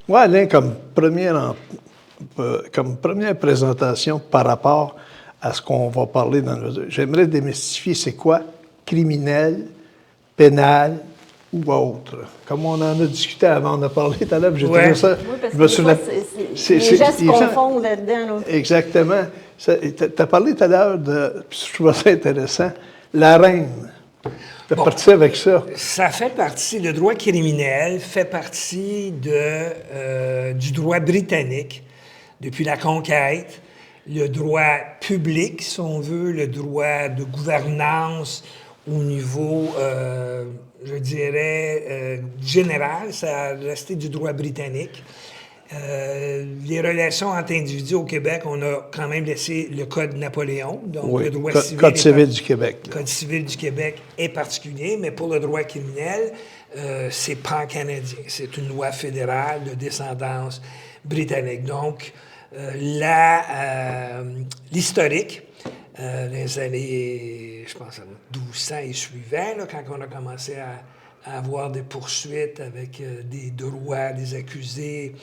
Moi, Alain, comme première présentation par rapport à ce qu'on va parler j'aimerais démystifier c'est quoi criminel, pénal ou autre. Comme on en a discuté avant, on a parlé tout à l'heure, j'ai trouvé ça... Oui, parce que les gens se confondent là-dedans. Là. Exactement. Tu as parlé tout à l'heure de, je trouve ça intéressant, la reine. Tu es parti avec ça. Ça fait partie, le droit criminel fait partie du droit britannique depuis la conquête, le droit public, si on veut, le droit de gouvernance au niveau, je dirais, général, ça a resté du droit britannique. Les relations entre individus au Québec, on a quand même laissé le Code Napoléon, donc oui, le droit Code civil du Québec. Le Code civil du Québec est particulier, mais pour le droit criminel, c'est pan-canadien. C'est une loi fédérale de descendance britannique. Donc, l'historique, les années, je pense, 1200 et suivants, là, quand on a commencé à avoir des poursuites avec des droits des accusés,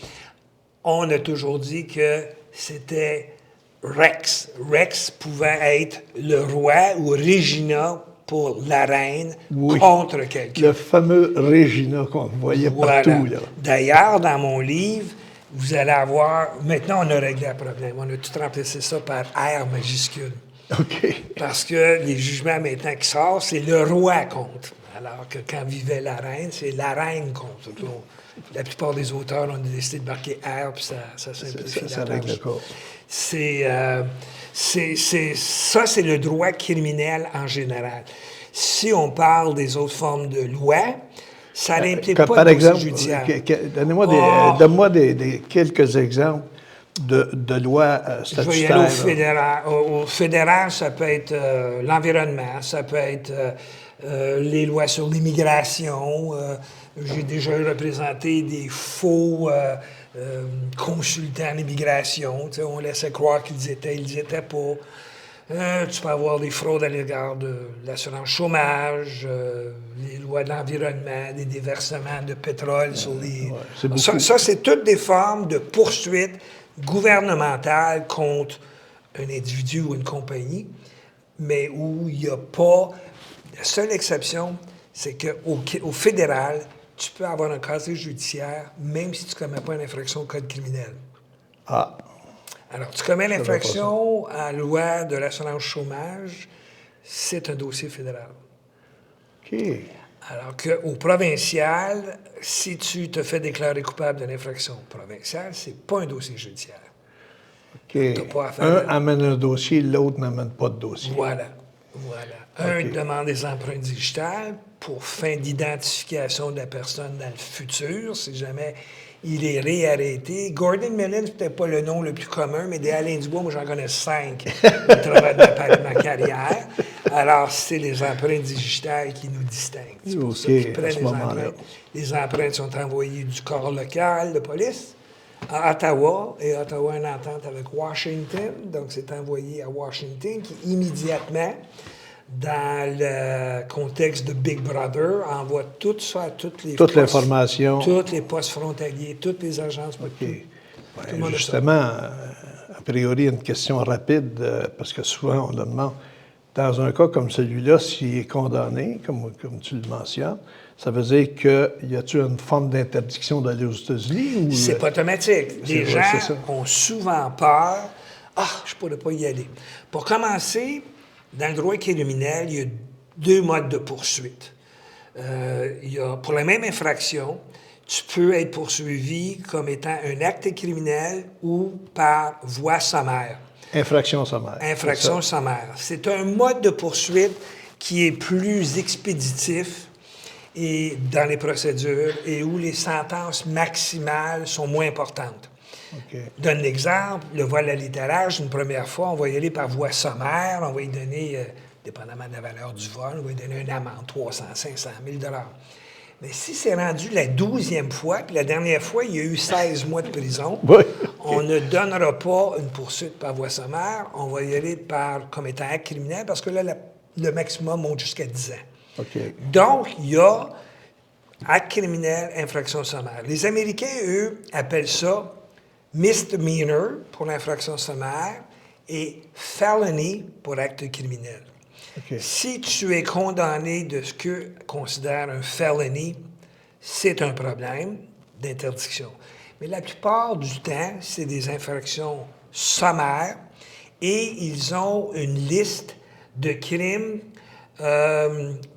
on a toujours dit que c'était Rex. Rex pouvait être le roi ou Regina pour la reine contre quelqu'un. Le fameux Regina qu'on voyait partout. Là. D'ailleurs, dans mon livre, vous allez avoir... Maintenant, on a réglé le problème. On a tout remplacé ça par R majuscule. OK. Parce que les jugements maintenant qui sortent, c'est le roi contre. Alors que quand vivait la reine, c'est la reine contre. La plupart des auteurs ont décidé de marquer R, puis ça simplifie la tâche. Ça, c'est le droit criminel en général. Si on parle des autres formes de loi, ça n'implique pas par de exemple, judiciaire. Donne-moi quelques exemples de lois statutaires. Je vais y aller au fédéral. Au fédéral, ça peut être l'environnement, ça peut être les lois sur l'immigration. J'ai déjà représenté des faux consultants en immigration. On laissait croire qu'ils étaient pas. Tu peux avoir des fraudes à l'égard de l'assurance chômage, les lois de l'environnement, des déversements de pétrole sur les... Ça, c'est toutes des formes de poursuites gouvernementales contre un individu ou une compagnie, mais où il n'y a pas... La seule exception, c'est qu'au fédéral, tu peux avoir un casier judiciaire même si tu ne commets pas une infraction au code criminel. Ah. Alors, tu commets l'infraction à la loi de l'assurance chômage, c'est un dossier fédéral. OK. Alors qu'au provincial, si tu te fais déclarer coupable d'une infraction provinciale, c'est pas un dossier judiciaire. OK. Un amène un dossier, l'autre n'amène pas de dossier. Voilà. Un demande des empreintes digitales pour fin d'identification de la personne dans le futur, si jamais il est réarrêté. Gordon Mellon, c'est peut-être pas le nom le plus commun, mais des Alain Dubois, moi, j'en connais 5 qui travaillent dans ma carrière. Alors, c'est les empreintes digitales qui nous distinguent. C'est pour ça qu'ils prennent les empreintes. Les empreintes sont envoyées du corps local de police à Ottawa, et Ottawa a une entente avec Washington, donc c'est envoyé à Washington, qui immédiatement, dans le contexte de Big Brother, envoie tout ça à toutes les toute l'information. Tous les postes frontaliers, toutes les agences. Justement, a priori, une question rapide, parce que souvent on demande, dans un cas comme celui-là, s'il est condamné, comme tu le mentionnes, ça veut dire qu'il y a-t-il une forme d'interdiction d'aller aux États-Unis? C'est pas automatique. Les gens ont souvent peur. Je ne pourrais pas y aller. Pour commencer, dans le droit criminel, il y a 2 modes de poursuite. Pour la même infraction, tu peux être poursuivi comme étant un acte criminel ou par voie sommaire. Infraction sommaire. Infraction sommaire. C'est un mode de poursuite qui est plus expéditif et dans les procédures et où les sentences maximales sont moins importantes. Okay. Donne l'exemple, le vol à litérage, une première fois, on va y aller par voie sommaire, on va y donner, dépendamment de la valeur du vol, on va y donner une amende, 300, 500 000 $. Mais si c'est rendu la 12e fois, puis la dernière fois, il y a eu 16 mois de prison, On ne donnera pas une poursuite par voie sommaire, on va y aller comme étant acte criminel, parce que là, le maximum monte jusqu'à 10 ans. OK. Donc, il y a acte criminel, infraction sommaire. Les Américains, eux, appellent ça misdemeanor pour l'infraction sommaire et felony pour acte criminel. OK. Si tu es condamné de ce qu'eux considèrent un felony, c'est un problème d'interdiction. Mais la plupart du temps, c'est des infractions sommaires et ils ont une liste de crimes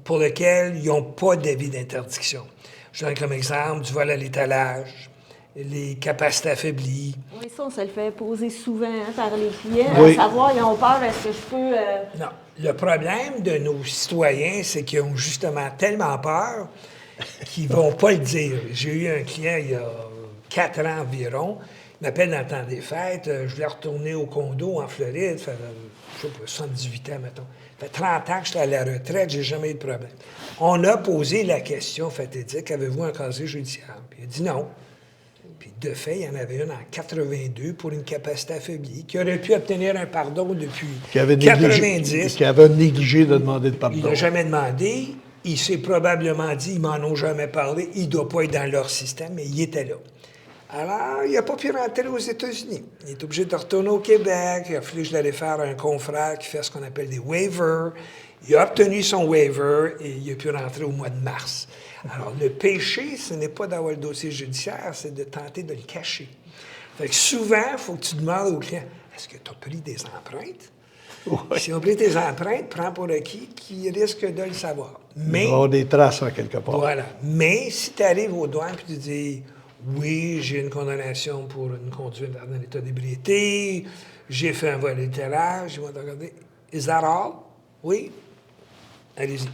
pour lesquels ils n'ont pas d'avis d'interdiction. Je donne comme exemple du vol à l'étalage, les capacités affaiblies. Oui, ça, on se le fait poser souvent par les clients, Oui. à savoir, ils ont peur, est-ce que je peux... Non. Le problème de nos citoyens, c'est qu'ils ont justement tellement peur qu'ils ne vont pas le dire. J'ai eu un client il y a 4 ans environ, il m'appelle dans le temps des fêtes, je voulais retourner au condo en Floride, ça fait, je sais pas, 78 ans, mettons. Ça fait 30 ans que j'étais à la retraite, j'ai jamais eu de problème. On a posé la question fatidique, avez-vous un casier judiciaire? Puis il a dit non. Puis de fait, il y en avait une en 82 pour une capacité affaiblie, qui aurait pu obtenir un pardon depuis 90. Qui avait négligé de demander de pardon. Il n'a jamais demandé. Il s'est probablement dit, ils m'en ont jamais parlé, il ne doit pas être dans leur système, mais il était là. Alors, il n'a pas pu rentrer aux États-Unis. Il est obligé de retourner au Québec. Il a fallu que je l'allais faire à un confrère qui fait ce qu'on appelle des waivers. Il a obtenu son waiver et il a pu rentrer au mois de mars. Alors, le péché, ce n'est pas d'avoir le dossier judiciaire, c'est de tenter de le cacher. Fait que souvent, il faut que tu demandes au client, est-ce que tu as pris des empreintes? Oui. Si on a pris tes empreintes, prends pour acquis qu'il risque de le savoir. Mais, il va y avoir des traces en quelque part. Voilà. Mais si tu arrives aux douanes et tu dis, oui, j'ai une condamnation pour une conduite dans un état d'ébriété, j'ai fait un vol littéraire, je vais te regarder. Is that all? Oui? Allez-y.